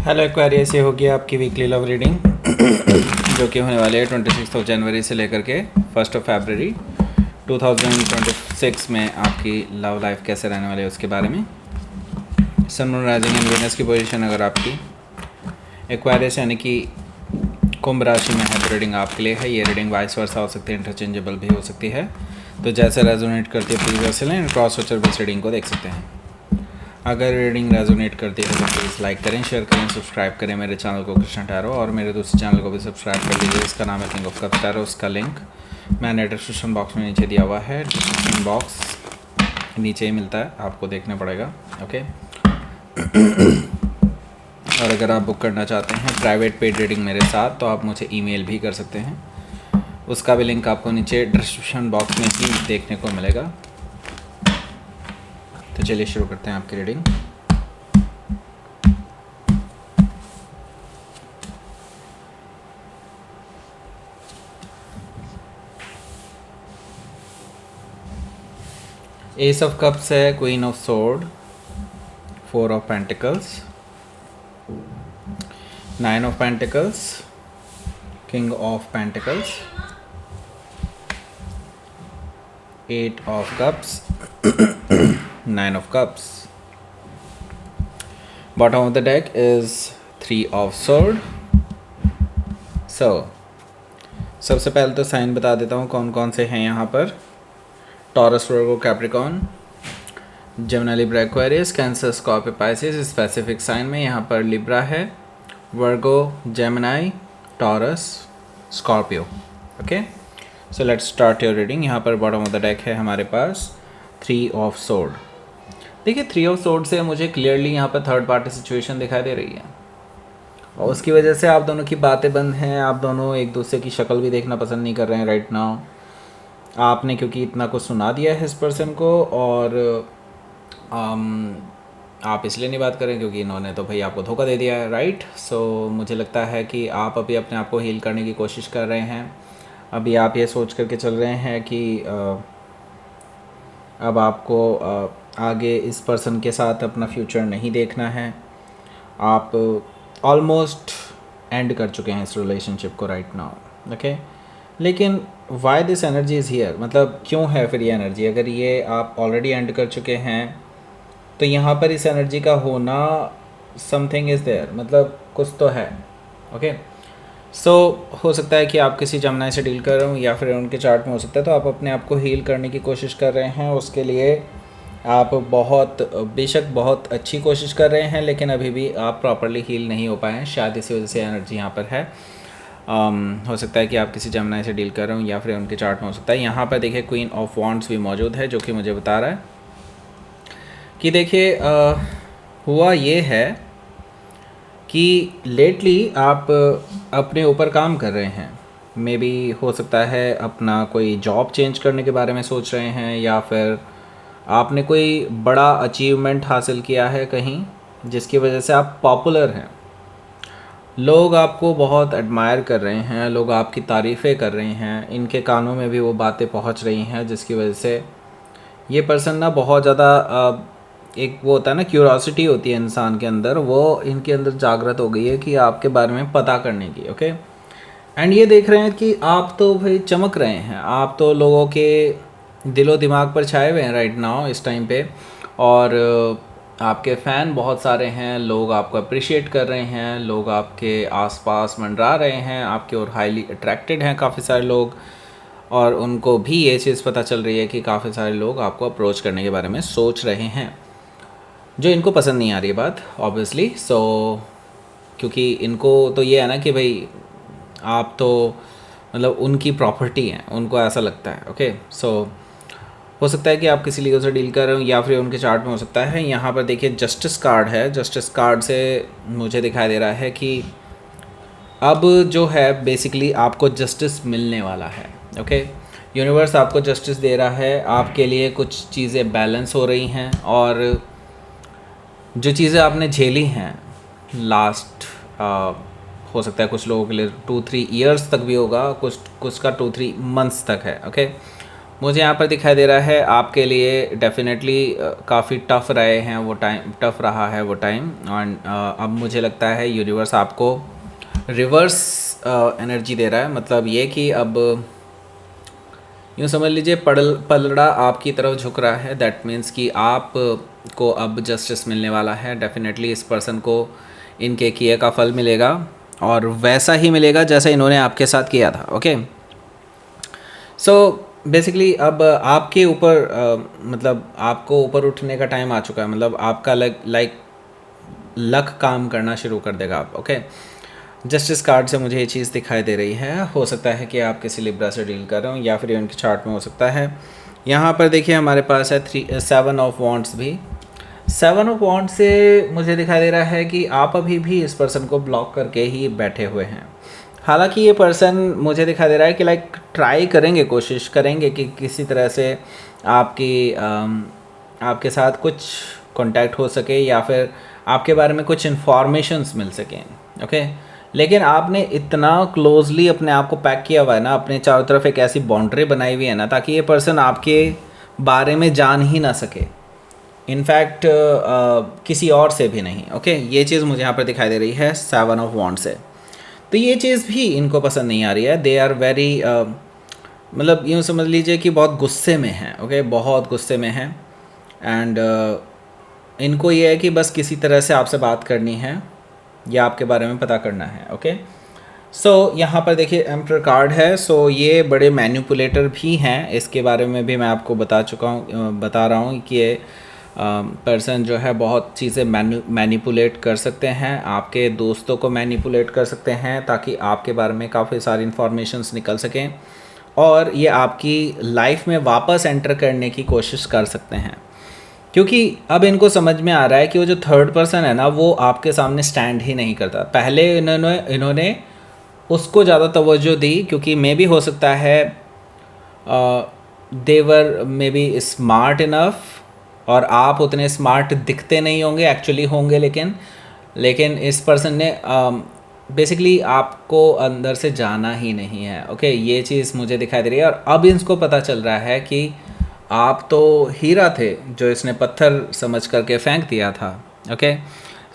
Hello Aquarius, ये होगी आपकी वीकली लव रीडिंग जो कि होने वाली है 26 जनवरी से लेकर के 1 फरवरी 2026 में। आपकी लव लाइफ कैसे रहने वाली है उसके बारे में। Sun moon rising and Venus की पोजीशन अगर आपकी एक्वेरियस यानी कि कुंभ राशि में है तो रीडिंग आपके लिए है। ये रीडिंग वाइस वर्सा हो सकती है, इंटरचेंजेबल भी हो सकती है। तो जैसे रेजोनेट करती है प्लीज़ वैसे लें। क्रॉस वॉचर बेस रीडिंग को देख सकते हैं। अगर रीडिंग रेजोनेट करती है तो प्लीज़ लाइक करें, शेयर करें, सब्सक्राइब करें मेरे चैनल को कृष्णा टैरो, और मेरे दूसरे चैनल को भी सब्सक्राइब कर लीजिए। इसका नाम है किंग ऑफ कप्स टैरो। उसका लिंक मैंने डिस्क्रिप्शन बॉक्स में नीचे दिया हुआ है। डिस्क्रिप्शन बॉक्स नीचे ही मिलता है, आपको देखना पड़ेगा। ओके। और अगर आप बुक करना चाहते हैं प्राइवेट पेड रीडिंग मेरे साथ तो आप मुझे ईमेल भी कर सकते हैं। उसका भी लिंक आपको नीचे डिस्क्रिप्शन बॉक्स में ही देखने को मिलेगा। तो चलिए शुरू करते हैं आपकी रीडिंग। एस ऑफ कप्स है, queen of sword, 4 of pentacles, 9 of pentacles, king of pentacles, 8 of cups, 9 of cups. Bottom of the deck is 3 of sword. So सबसे पहले तो साइन बता देता हूँ कौन कौन से हैं यहाँ पर। Taurus, Virgo, Capricorn, Gemini, Libra, Aquarius, Cancer, Scorpio, Pisces. Specific sign में यहाँ पर लिब्रा है, Virgo, Gemini, Taurus, Scorpio. Okay, so let's start your reading. यहाँ पर बॉटम ऑफ द डेक है हमारे पास 3 ऑफ सोर्ड। देखिए 3 ऑफ सोर्ड से मुझे क्लियरली यहाँ पर थर्ड पार्टी सिचुएशन दिखाई दे रही है, और उसकी वजह से आप दोनों की बातें बंद हैं। आप दोनों एक दूसरे की शक्ल भी देखना पसंद नहीं कर रहे हैं राइट नाउ। आपने क्योंकि इतना कुछ सुना दिया है इस पर्सन को, और आप इसलिए नहीं बात करें क्योंकि इन्होंने तो भाई आपको धोखा दे दिया है, राइट। सो मुझे लगता है कि आप अभी अपने आप को हील करने की कोशिश कर रहे हैं। अभी आप ये सोच करके चल रहे हैं कि अब आपको आगे इस पर्सन के साथ अपना फ्यूचर नहीं देखना है। आप ऑलमोस्ट एंड कर चुके हैं इस रिलेशनशिप को राइट नाउ। ओके, लेकिन why this energy is here, मतलब क्यों है फिर ये एनर्जी। अगर ये आप ऑलरेडी एंड कर चुके हैं तो यहाँ पर इस एनर्जी का होना समथिंग इज़ देयर, मतलब कुछ तो है। ओके, सो हो सकता है कि आप किसी जमनाई से डील कर रहे हो या फिर उनके चार्ट में हो सकता है। तो आप अपने आप को हील करने की कोशिश कर रहे हैं। उसके लिए आप बेशक बहुत अच्छी कोशिश कर रहे हैं, लेकिन अभी भी आप प्रॉपरली हील नहीं हो पाए हैं। शायद इसी वजह से एनर्जी यहाँ पर है। हो सकता है कि आप किसी जमनाई से डील कर रहे हो या फिर उनके चार्ट में हो सकता है। यहाँ पर देखिए क्वीन ऑफ वॉन्ड्स भी मौजूद है, जो कि मुझे बता रहा है कि देखिए हुआ ये है कि लेटली आप अपने ऊपर काम कर रहे हैं। मे बी हो सकता है अपना कोई जॉब चेंज करने के बारे में सोच रहे हैं, या फिर आपने कोई बड़ा अचीवमेंट हासिल किया है कहीं, जिसकी वजह से आप पॉपुलर हैं। लोग आपको बहुत एडमायर कर रहे हैं, लोग आपकी तारीफ़ें कर रहे हैं, इनके कानों में भी वो बातें पहुंच रही हैं, जिसकी वजह से ये पर्सन ना बहुत ज़्यादा एक वो होता है ना, क्यूरोसिटी होती है इंसान के अंदर, वो इनके अंदर जागृत हो गई है कि आपके बारे में पता करने की। ओके, एंड ये देख रहे हैं कि आप तो भाई चमक रहे हैं, आप तो लोगों के दिलो दिमाग पर छाए हुए हैं राइट नाउ इस टाइम पे, और आपके फ़ैन बहुत सारे हैं, लोग आपको अप्रिशिएट कर रहे हैं, लोग आपके आसपास मंडरा रहे हैं, आपके और हाईली अट्रैक्टेड हैं काफ़ी सारे लोग, और उनको भी ये चीज़ पता चल रही है कि काफ़ी सारे लोग आपको अप्रोच करने के बारे में सोच रहे हैं, जो इनको पसंद नहीं आ रही है बात ऑब्वियसली। सो क्योंकि इनको तो ये है ना कि भाई आप तो मतलब उनकी प्रॉपर्टी हैं, उनको ऐसा लगता है। ओके, सो हो सकता है कि आप किसी लीगल से डील कर रहे हो या फिर उनके चार्ट में हो सकता है। यहाँ पर देखिए जस्टिस कार्ड है। जस्टिस कार्ड से मुझे दिखाई दे रहा है कि अब जो है बेसिकली आपको जस्टिस मिलने वाला है। ओके, यूनिवर्स आपको जस्टिस दे रहा है, आपके लिए कुछ चीज़ें बैलेंस हो रही हैं, और जो चीज़ें आपने झेली हैं लास्ट हो सकता है कुछ लोगों के लिए 2-3 ईयर्स तक भी होगा, कुछ का 2-3 मंथ्स तक है। ओके, मुझे यहाँ पर दिखाई दे रहा है आपके लिए डेफिनेटली काफ़ी टफ़ रहे हैं वो टाइम, टफ़ रहा है वो टाइम। एंड अब मुझे लगता है यूनिवर्स आपको रिवर्स एनर्जी दे रहा है, मतलब ये कि अब यूँ समझ लीजिए पलड़ा आपकी तरफ झुक रहा है। दैट मीन्स कि आप को अब जस्टिस मिलने वाला है। डेफिनेटली इस पर्सन को इनके किए का फल मिलेगा और वैसा ही मिलेगा जैसा इन्होंने आपके साथ किया था। ओके, सो बेसिकली अब आपके ऊपर मतलब आपको ऊपर उठने का टाइम आ चुका है। मतलब आपका लाइक लक काम करना शुरू कर देगा आप। ओके, जस्टिस कार्ड से मुझे ये चीज़ दिखाई दे रही है। हो सकता है कि आप किसी लिब्रा से डील कर रहे हो या फिर उनके चार्ट में हो सकता है। यहाँ पर देखिए हमारे पास है 7 ऑफ वॉन्ड्स भी। 7 ऑफ वॉन्ड से मुझे दिखाई दे रहा है कि आप अभी भी इस पर्सन को ब्लॉक करके ही बैठे हुए हैं। हालांकि ये पर्सन मुझे दिखाई दे रहा है कि लाइक ट्राई करेंगे, कोशिश करेंगे कि किसी तरह से आपके साथ कुछ कांटेक्ट हो सके या फिर आपके बारे में कुछ इन्फॉर्मेशंस मिल सकें। ओके, लेकिन आपने इतना क्लोजली अपने आप को पैक किया हुआ है ना, अपने चारों तरफ एक ऐसी बाउंड्री बनाई हुई है ना, ताकि ये पर्सन आपके बारे में जान ही ना सके। इनफैक्ट किसी और से भी नहीं। ओके, ये चीज़ मुझे यहाँ पर दिखाई दे रही है 7 ऑफ वॉन्ड से। तो ये चीज़ भी इनको पसंद नहीं आ रही है। दे आर वेरी मतलब यूँ समझ लीजिए कि बहुत गुस्से में हैं। ओके, बहुत गुस्से में हैं। एंड इनको ये है कि बस किसी तरह से आपसे बात करनी है या आपके बारे में पता करना है। ओके, सो यहाँ पर देखिए एम्परर कार्ड है। सो ये बड़े मैनिपुलेटर भी हैं, इसके बारे में भी मैं आपको बता रहा हूँ कि ये पर्सन जो है बहुत चीज़ें मैनिपुलेट कर सकते हैं। आपके दोस्तों को मैनिपुलेट कर सकते हैं ताकि आपके बारे में काफ़ी सारी इन्फॉर्मेशंस निकल सकें और ये आपकी लाइफ में वापस एंटर करने की कोशिश कर सकते हैं। क्योंकि अब इनको समझ में आ रहा है कि वो जो थर्ड पर्सन है ना, वो आपके सामने स्टैंड ही नहीं करता। पहले इन्होंने उसको ज़्यादा तवज्जो दी क्योंकि मे भी हो सकता है देवर मे बी स्मार्ट इनफ और आप उतने स्मार्ट दिखते नहीं होंगे, एक्चुअली होंगे, लेकिन इस पर्सन ने बेसिकली आपको अंदर से जाना ही नहीं है। ओके, ये चीज़ मुझे दिखाई दे रही है। और अब इसको पता चल रहा है कि आप तो हीरा थे जो इसने पत्थर समझ करके फेंक दिया था। ओके,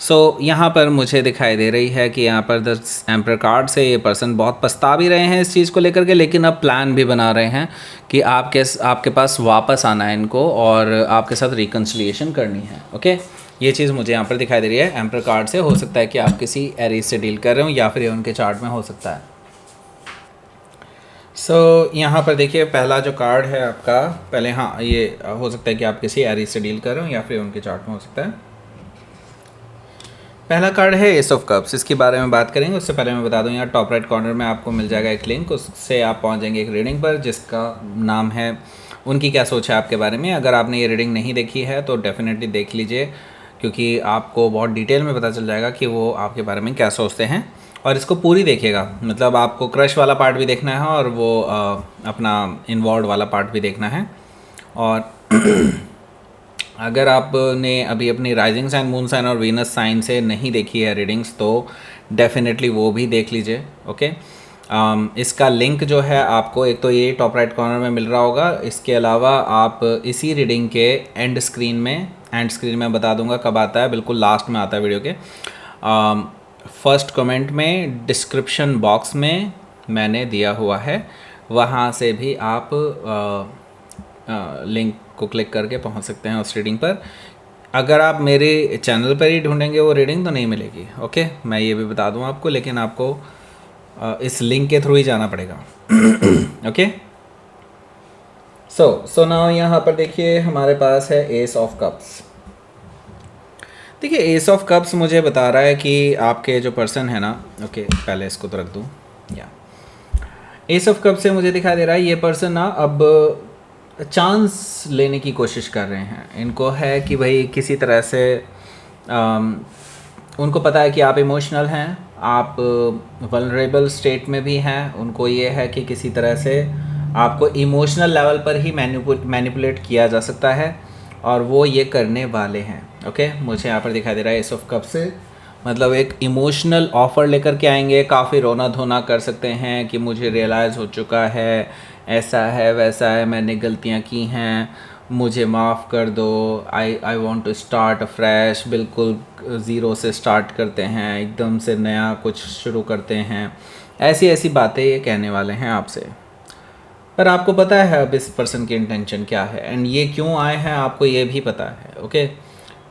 सो यहाँ पर मुझे दिखाई दे रही है कि यहाँ पर 10 एम्परर कार्ड से ये पर्सन बहुत पछता भी रहे हैं इस चीज़ को लेकर के, लेकिन अब प्लान भी बना रहे हैं कि आपके पास वापस आना है इनको और आपके साथ रिकन्सिलिएशन करनी है। ओके, ये चीज़ मुझे यहाँ पर दिखाई दे रही है एम्परर कार्ड से। हो सकता है कि आप किसी एरीज से डील कर रहे हो या फिर ये उनके चार्ट में हो सकता है। सो यहाँ पर देखिए पहला जो कार्ड है आपका, पहले हाँ ये हो सकता है कि आप किसी एरीज से डील कर रहे हो या फिर उनके चार्ट में हो सकता है। पहला कार्ड है एस ऑफ कप्स। इसके बारे में बात करेंगे उससे पहले मैं बता दूं, यहाँ टॉप राइट कॉर्नर में आपको मिल जाएगा एक लिंक, उससे आप पहुँच जाएंगे एक रीडिंग पर जिसका नाम है उनकी क्या सोच है आपके बारे में। अगर आपने ये रीडिंग नहीं देखी है तो डेफिनेटली देख लीजिए क्योंकि आपको बहुत डिटेल में पता चल जाएगा कि वो आपके बारे में क्या सोचते हैं। और इसको पूरी देखिएगा, मतलब आपको क्रश वाला पार्ट भी देखना है और वो अपना इन्वॉल्व वाला पार्ट भी देखना है। और अगर आपने अभी अपनी राइजिंग साइन, मून साइन और वीनस साइन से नहीं देखी है रीडिंग्स तो डेफिनेटली वो भी देख लीजिए। ओके, इसका लिंक जो है आपको एक तो ये टॉप राइट कॉर्नर में मिल रहा होगा। इसके अलावा आप इसी रीडिंग के एंड स्क्रीन में बता दूंगा कब आता है, बिल्कुल लास्ट में आता है वीडियो के। फर्स्ट कमेंट में डिस्क्रिप्शन बॉक्स में मैंने दिया हुआ है, वहाँ से भी आप लिंक को क्लिक करके पहुंच सकते हैं उस रीडिंग पर। अगर आप मेरे चैनल पर ही ढूंढेंगे वो रीडिंग तो नहीं मिलेगी। ओके, मैं ये भी बता दूं आपको, लेकिन आपको इस लिंक के थ्रू ही जाना पड़ेगा। ओके, सो नाउ यहाँ पर देखिए हमारे पास है एस ऑफ कप्स। देखिए एस ऑफ कप्स मुझे बता रहा है कि आपके जो पर्सन है ना, ओके पहले इसको तो रख दूँ, या एस ऑफ कप्स से मुझे दिखाई दे रहा है ये पर्सन ना अब चांस लेने की कोशिश कर रहे हैं। इनको है कि भाई किसी तरह से उनको पता है कि आप इमोशनल हैं, आप वल्नरेबल स्टेट में भी हैं। उनको ये है कि किसी तरह से आपको इमोशनल लेवल पर ही मैनिपुलेट किया जा सकता है और वो ये करने वाले हैं। ओके, मुझे यहाँ पर दिखाई दे रहा है एस ऑफ कप से, मतलब एक इमोशनल ऑफ़र लेकर के आएंगे, काफ़ी रोना धोना कर सकते हैं कि मुझे रियलाइज़ हो चुका है ऐसा है वैसा है, मैंने गलतियाँ की हैं, मुझे माफ़ कर दो, I want to start fresh, बिल्कुल ज़ीरो से स्टार्ट करते हैं, एकदम से नया कुछ शुरू करते हैं, ऐसी ऐसी बातें ये कहने वाले हैं आपसे। पर आपको पता है अब इस पर्सन की इंटेंशन क्या है एंड ये क्यों आए हैं, आपको ये भी पता है, ओके।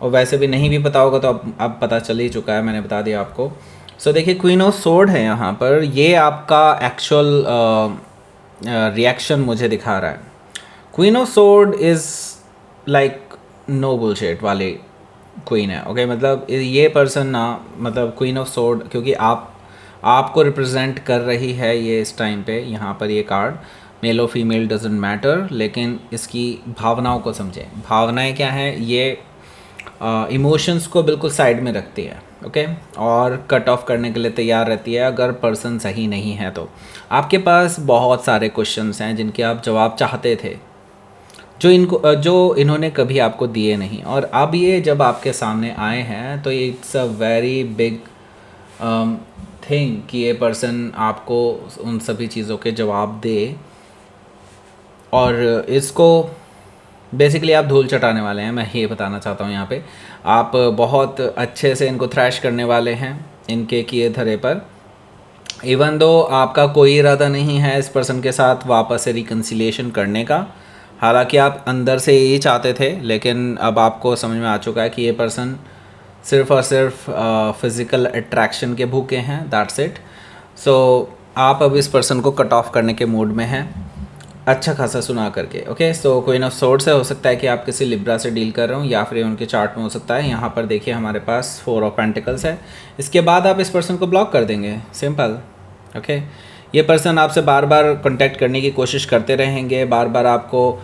और वैसे भी नहीं भी पता होगा तो अब पता चल ही चुका है, मैंने बता दिया आपको। सो देखिए क्वीन ऑफ सोर्ड है यहाँ पर, ये आपका एक्चुअल रिएक्शन मुझे दिखा रहा है। Queen of sword is like no bullshit वाली क्वीन है, ओके। मतलब ये पर्सन ना, मतलब क्वीन ऑफ सोर्ड, क्योंकि आपको रिप्रेजेंट कर रही है ये इस टाइम पे, यहाँ पर ये कार्ड मेल और फीमेल डजेंट मैटर, लेकिन इसकी भावनाओं को समझें। भावनाएं क्या हैं, ये इमोशंस को बिल्कुल साइड में रखती है, ओके, और कट ऑफ करने के लिए तैयार रहती है अगर पर्सन सही नहीं है तो। आपके पास बहुत सारे क्वेश्चंस हैं जिनके आप जवाब चाहते थे, जो इन्होंने कभी आपको दिए नहीं, और अब ये जब आपके सामने आए हैं तो it's a very big thing कि ये पर्सन आपको उन सभी चीज़ों के जवाब दे, और इसको बेसिकली आप धूल चटाने वाले हैं, मैं ये बताना चाहता हूँ यहाँ पे। आप बहुत अच्छे से इनको थ्रैश करने वाले हैं इनके किए धरे पर। इवन दो आपका कोई इरादा नहीं है इस पर्सन के साथ वापस से रिकन्सिलिएशन करने का, हालांकि आप अंदर से यही चाहते थे, लेकिन अब आपको समझ में आ चुका है कि ये पर्सन सिर्फ़ और सिर्फ फिज़िकल अट्रैक्शन के भूखे हैं, दैट्स इट। सो आप अब इस पर्सन को कट ऑफ करने के मूड में हैं, अच्छा खासा सुना करके, okay. So queen of swords से हो सकता है कि आप किसी लिब्रा से डील कर रहे हो, या फिर उनके चार्ट में हो सकता है। यहाँ पर देखिए हमारे पास 4 ऑफ पेंटिकल्स है। इसके बाद आप इस पर्सन को ब्लॉक कर देंगे, सिंपल, ओके। ये पर्सन आपसे बार बार कांटेक्ट करने की कोशिश करते रहेंगे, बार बार आपको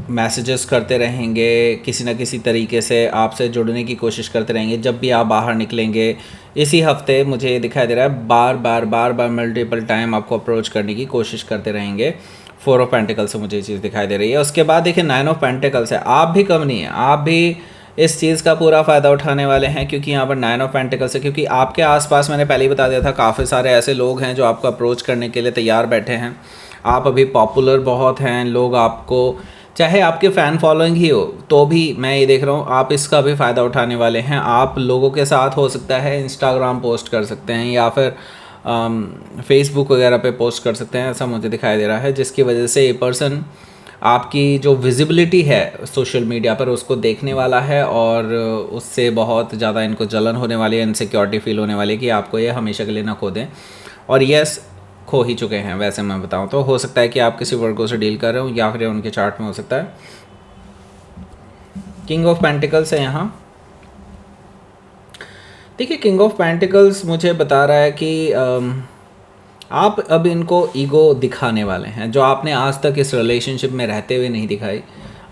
मैसेजेस करते रहेंगे, किसी न किसी तरीके से आपसे जुड़ने की कोशिश करते रहेंगे। जब भी आप बाहर निकलेंगे इसी हफ्ते मुझे ये दिखाई दे रहा है, बार बार मल्टीपल टाइम आपको अप्रोच करने की कोशिश करते रहेंगे। 4 ऑफ पेंटिकल से मुझे ये चीज़ दिखाई दे रही है। उसके बाद देखिए 9 ऑफ पेंटिकल्स है। आप भी कम नहीं है, आप भी इस चीज़ का पूरा फ़ायदा उठाने वाले हैं, क्योंकि यहाँ पर 9 ऑफ पेंटिकल्स है। क्योंकि आपके आसपास मैंने पहले ही बता दिया था, काफ़ी सारे ऐसे लोग हैं जो आपको अप्रोच करने के लिए तैयार बैठे हैं। आप अभी पॉपुलर बहुत हैं, लोग आपको, चाहे आपके फ़ैन फॉलोइंग ही हो तो भी मैं ये देख रहा हूँ आप इसका भी फ़ायदा उठाने वाले हैं। आप लोगों के साथ हो सकता है इंस्टाग्राम पोस्ट कर सकते हैं, या फिर फेसबुक वगैरह पे पोस्ट कर सकते हैं, ऐसा मुझे दिखाई दे रहा है, जिसकी वजह से ये पर्सन आपकी जो विजिबिलिटी है सोशल मीडिया पर उसको देखने वाला है, और उससे बहुत ज़्यादा इनको जलन होने वाली है, इनसिक्योरिटी फील होने वाली है कि आपको ये हमेशा के लिए ना खो दें। और यस, खो ही चुके हैं वैसे मैं बताऊं तो। हो सकता है कि आप किसी वर्गों से डील कर रहे हो, या फिर उनके चार्ट में हो सकता है। किंग ऑफ पेंटिकल्स है यहाँ। देखिए किंग ऑफ पेंटिकल्स मुझे बता रहा है कि आप अब इनको ईगो दिखाने वाले हैं, जो आपने आज तक इस रिलेशनशिप में रहते हुए नहीं दिखाई,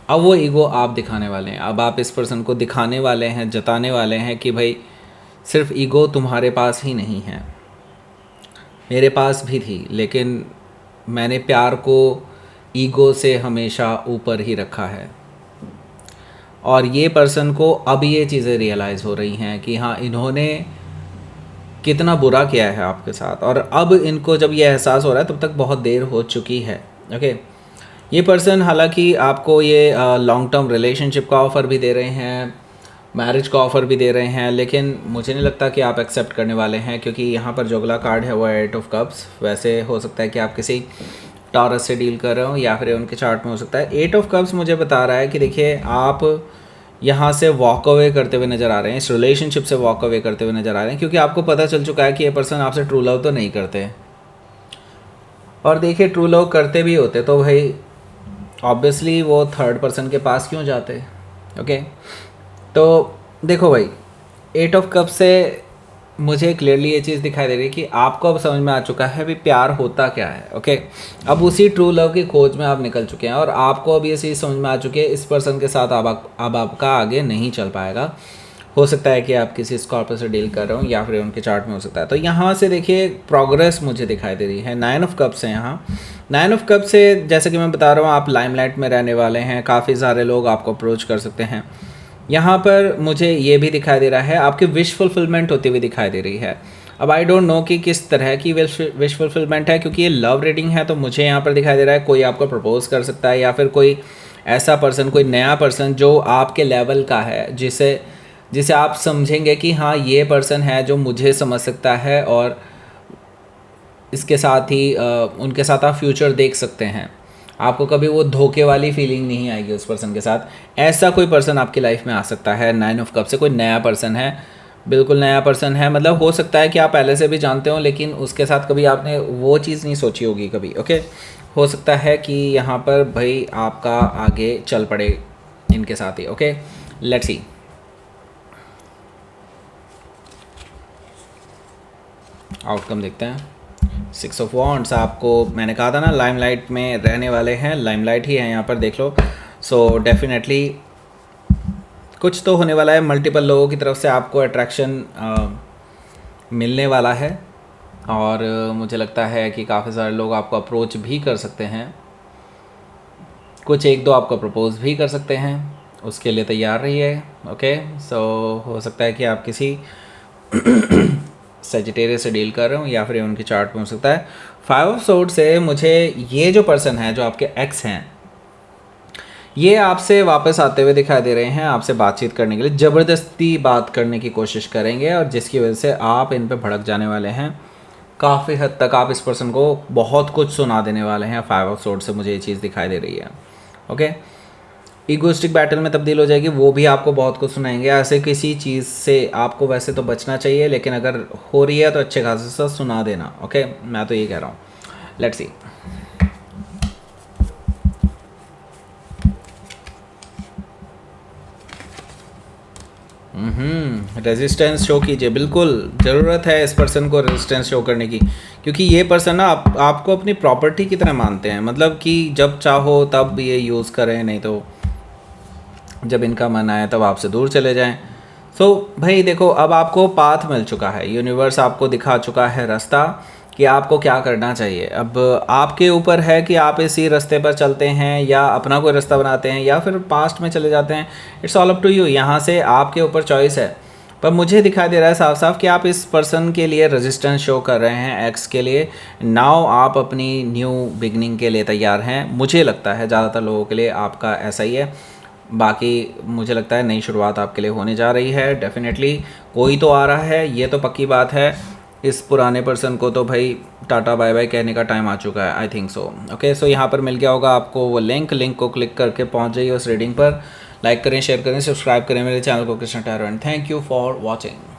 अब वो ईगो आप दिखाने वाले हैं। अब आप इस पर्सन को दिखाने वाले हैं, जताने वाले हैं कि भाई सिर्फ ईगो तुम्हारे पास ही नहीं है, मेरे पास भी थी, लेकिन मैंने प्यार को ईगो से हमेशा ऊपर ही रखा है। और ये पर्सन को अब ये चीज़ें रियलाइज़ हो रही हैं कि हाँ, इन्होंने कितना बुरा किया है आपके साथ, और अब इनको जब ये एहसास हो रहा है तब तक बहुत देर हो चुकी है, ओके। ये पर्सन हालांकि आपको ये लॉन्ग टर्म रिलेशनशिप का ऑफ़र भी दे रहे हैं, मैरिज का ऑफ़र भी दे रहे हैं, लेकिन मुझे नहीं लगता कि आप एक्सेप्ट करने वाले हैं, क्योंकि यहाँ पर जो अगला कार्ड है वो 8 ऑफ कप्स। वैसे हो सकता है कि आप किसी टॉरस से डील कर रहे हो, या फिर उनके चार्ट में हो सकता है। 8 ऑफ कप्स मुझे बता रहा है कि देखिए आप यहाँ से वॉक अवे करते हुए नज़र आ रहे हैं, इस रिलेशनशिप से वॉक अवे करते हुए नज़र आ रहे हैं, क्योंकि आपको पता चल चुका है कि ये पर्सन आपसे ट्रू लव तो नहीं करते। और देखिए ट्रू लव करते भी होते तो भाई ऑब्वियसली वो थर्ड पर्सन के पास क्यों जाते, ओके। तो देखो भाई 8 ऑफ कप से मुझे क्लियरली ये चीज़ दिखाई दे रही है कि आपको अब समझ में आ चुका है भी प्यार होता क्या है, ओके। अब उसी ट्रू लव की खोज में आप निकल चुके हैं, और आपको अब ये चीज़ समझ में आ चुकी है इस पर्सन के साथ अब आपका आगे नहीं चल पाएगा। हो सकता है कि आप किसी स्कॉर्पियो से डील कर रहे हो, या फिर उनके चार्ट में हो सकता है। तो यहाँ से देखिए प्रोग्रेस मुझे दिखाई दे रही है। 9 ऑफ कप्स है यहाँ। 9 ऑफ कप से जैसे कि मैं बता रहा हूँ आप लाइमलाइट में रहने वाले हैं, काफ़ी सारे लोग आपको अप्रोच कर सकते हैं। यहाँ पर मुझे ये भी दिखाई दे रहा है आपकी विश फुलफिलमेंट होती हुई दिखाई दे रही है। अब आई डोंट नो कि किस तरह की विश फुलफिलमेंट है, क्योंकि ये लव रीडिंग है। तो मुझे यहाँ पर दिखाई दे रहा है कोई आपको प्रपोज कर सकता है, या फिर कोई ऐसा पर्सन, कोई नया पर्सन जो आपके लेवल का है, जिसे जिसे आप समझेंगे कि हाँ ये पर्सन है जो मुझे समझ सकता है, और इसके साथ ही उनके साथ आप फ्यूचर देख सकते हैं। आपको कभी वो धोखे वाली फीलिंग नहीं आएगी उस पर्सन के साथ। ऐसा कोई पर्सन आपकी लाइफ में आ सकता है 9 ऑफ कप से। कोई नया पर्सन है, बिल्कुल नया पर्सन है। मतलब हो सकता है कि आप पहले से भी जानते हो, लेकिन उसके साथ कभी आपने वो चीज़ नहीं सोची होगी कभी। ओके, हो सकता है कि यहाँ पर भाई आपका आगे चल पड़े इनके साथ ही। Okay, let's see. आउटकम देखते हैं। 6 ऑफ वॉन्ड्स, आपको मैंने कहा था ना लाइमलाइट में रहने वाले हैं, लाइमलाइट ही है यहाँ पर, देख लो। सो डेफिनेटली कुछ तो होने वाला है। मल्टीपल लोगों की तरफ से आपको अट्रैक्शन मिलने वाला है, और मुझे लगता है कि काफ़ी सारे लोग आपको अप्रोच भी कर सकते हैं, कुछ एक दो आपको प्रपोज भी कर सकते हैं। उसके लिए तैयार रहिए। ओके, सो हो सकता है कि आप किसी सेजिटेरियस से डील कर रहे हो, या फिर उनकी चार्ट में हो सकता है। 5 ऑफ सोर्ड से मुझे ये जो पर्सन है, जो आपके एक्स हैं, ये आपसे वापस आते हुए दिखाई दे रहे हैं। आपसे बातचीत करने के लिए ज़बरदस्ती बात करने की कोशिश करेंगे, और जिसकी वजह से आप इन पे भड़क जाने वाले हैं। काफ़ी हद तक आप इस पर्सन को बहुत कुछ सुना देने वाले हैं। 5 ऑफ सोर्ड से मुझे ये चीज़ दिखाई दे रही है। ओके, ईगोइस्टिक बैटल में तब्दील हो जाएगी, वो भी आपको बहुत कुछ सुनाएंगे। ऐसे किसी चीज़ से आपको वैसे तो बचना चाहिए, लेकिन अगर हो रही है तो अच्छे खासे से सुना देना। ओके, मैं तो ये कह रहा हूँ। Let's see. रेजिस्टेंस शो कीजिए, बिल्कुल ज़रूरत है इस पर्सन को रेजिस्टेंस शो करने की, क्योंकि ये पर्सन ना आपको अपनी प्रॉपर्टी की तरह मानते हैं। मतलब कि जब चाहो तब ये यूज़ करें, नहीं तो जब इनका मन आए तब आपसे दूर चले जाएं। सो भाई देखो, अब आपको पाथ मिल चुका है, यूनिवर्स आपको दिखा चुका है रास्ता कि आपको क्या करना चाहिए। अब आपके ऊपर है कि आप इसी रास्ते पर चलते हैं, या अपना कोई रास्ता बनाते हैं, या फिर पास्ट में चले जाते हैं। It's all up to you. यहाँ से आपके ऊपर चॉइस है। पर मुझे दिखाई दे रहा है साफ साफ कि आप इस पर्सन के लिए रेजिस्टेंस शो कर रहे हैं, एक्स के लिए। नाउ आप अपनी न्यू बिगनिंग के लिए तैयार हैं। मुझे लगता है ज़्यादातर लोगों के लिए आपका ऐसा ही है। बाकी मुझे लगता है नई शुरुआत आपके लिए होने जा रही है। डेफिनेटली कोई तो आ रहा है, ये तो पक्की बात है। इस पुराने पर्सन को तो भाई टाटा बाय बाय कहने का टाइम आ चुका है, आई थिंक सो। ओके, सो यहाँ पर मिल गया होगा आपको वो लिंक को क्लिक करके पहुँच जाइए उस रीडिंग पर। लाइक करें, शेयर करें, सब्सक्राइब करें मेरे चैनल को Krishna tarot, and thank you for watching.